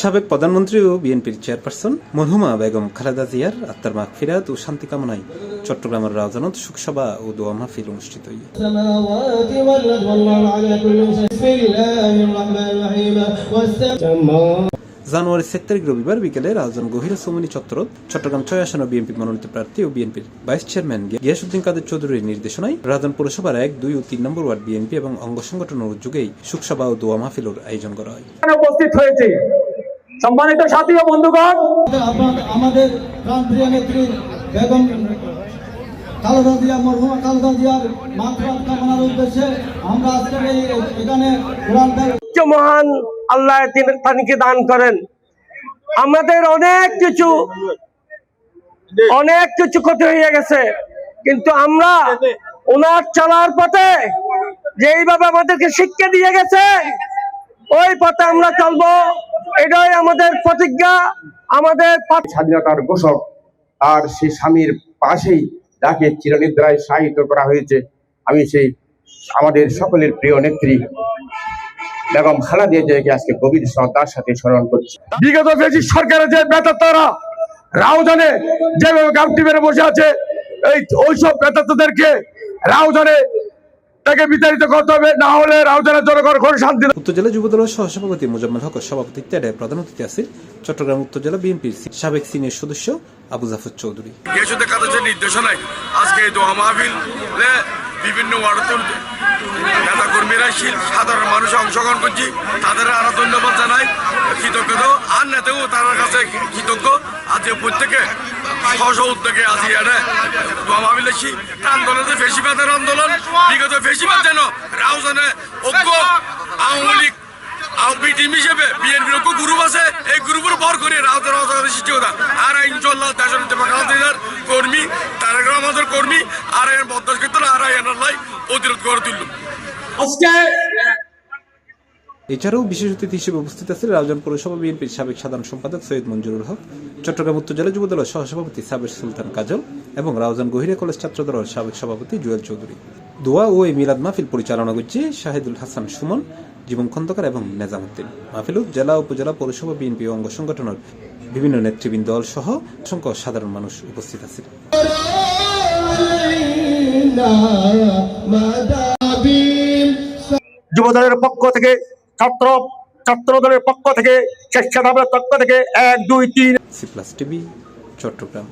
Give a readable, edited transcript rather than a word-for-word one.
সাবেক প্রধানমন্ত্রী ও বিএনপির চেয়ারপারসন মরহুমা বেগম খালেদা জিয়ার আত্মার মাগফিরাত ও শান্তি কামনায় চট্টগ্রামের রাউজানত শোকসভা ও দোয়া মাহফিল অনুষ্ঠিত জানুয়ারি 7 তারিখ রবিবার বিকেলে রাউজান গহিরা সৌমনি চত্বর চট্টগ্রাম 6 আসন বিএনপি মনোনীত প্রার্থী ও বিএনপির ভাইস চেয়ারম্যান গিয়াসউদ্দিন কাদের চৌধুরীর নির্দেশনায় রাউজান পৌরসভার 1, 2 ও 3 নম্বর ওয়ার্ড বিএনপি এবং অঙ্গ সংগঠনের উদ্যোগেই শোকসভা ও দোয়া মাহফিলের আয়োজন করা হয়। উপস্থিত হয়েছে সম্মানিত সাথী ও বন্ধুগণ, আমাদের প্রাণপ্রিয় নেত্রী বেগম খালেদা জিয়া মরহুমা খালেদা জিয়ার মাগফিরাত কামনার উদ্দেশ্যে আমরা আজকে এখানে কোরআন মহান আল্লাহ তাকে দান করেন। আমাদের অনেক কিছু ক্ষতি হয়ে গেছে, কিন্তু আমরা ওনার চলার পথে যেইভাবে আমাদেরকে শিক্ষা দিয়ে গেছে ওই পথে আমরা চলবো, এটাই আমাদের প্রতিজ্ঞা। আমাদের স্বাধীনতার ঘোষক আর সেই স্বামীর পাশেই যাকে চিরনিদ্রায় শায়িত করা হয়েছে, আমি সেই আমাদের সকলের প্রিয় নেত্রী বেগম খালেদা জিয়াকে আজকে গভীর শ্রদ্ধার সাথে স্মরণ করছি। বিগত ব্রিটিশ সরকারের যে বেতাতারা রাউজানে যেভাবে গামটি মেরে বসে আছে, ওইসব বেতাতাদেরকে রাউজানে তাকে বিতাড়িত করতে হবে, না হলে রাউজানের জনগণ কোনো শান্তি। উত্তর জেলা যুবদলের সহসভাপতি মোজাম্মেল হক সভাপতিত্বে প্রধান অতিথি আছেন চট্টগ্রাম উত্তর জেলা বিএনপির সাবেক সিনিয়র সদস্য আবু জাফর চৌধুরী। নির্দেশনায় আজকে দোয়া মাহফিল বিভিন্ন ওয়ার্ডের নেতা কর্মীরা সাধারণ মানুষ অংশগ্রহণ করছি, তাদের আরো ধন্যবাদ জানাই, কৃতজ্ঞতা আর নেতাও তার কাছে কৃতজ্ঞ। আজকে প্রত্যেকে স্ব উদ্যোগে আছি দোয়া মাহফিল এসেছি। আন্দোলন ফেসিবাদের আন্দোলন, বিগত ফেসিবাদ যেন রাউজানে ঐক্য আওয়ামী লীগ টিম হিসেবে বিএনপির ঐক্য গ্রুপ আছে, এই গ্রুপের ভর করে রাউজানের সৃষ্টি কথা। আর ইনশাল্লাহ দেশের কর্মী তারা আমাদের কর্মী আর বদমাশ করতে আর প্রতিরোধ করে তুলল। এছাড়াও বিশেষ অতিথি হিসেবে উপস্থিত আছেন রাউজান পৌরসভা বিএনপির সাবেক সাধারণ সম্পাদক সৈয়দ মঞ্জুরুল হক, চট্টগ্রাম উত্তর জেলা যুবদলের সহসভাপতি সাবের সুলতান কাজল এবং রাউজান গহিরা কলেজ ছাত্রদলের সাবেক সভাপতি জুয়েল চৌধুরী। দোয়া ও এই মিলাদ মাহফিল পরিচালনা করছে শাহিদুল হাসান সুমন, জীবন খন্দকার এবং নেজামুদ্দিন। মাহফিল জেলা উপজেলা পৌরসভা বিএনপি অঙ্গ সংগঠনের বিভিন্ন নেতৃবৃন্দ সহ অসংখ্য সাধারণ মানুষ উপস্থিত আছেন। যুবদলের পক্ষ থেকে, ছাত্র দলের পক্ষ থেকে, স্বেচ্ছাসেবকের পক্ষ থেকে 1, 2, 3 C+ টিভি চট্টগ্রাম।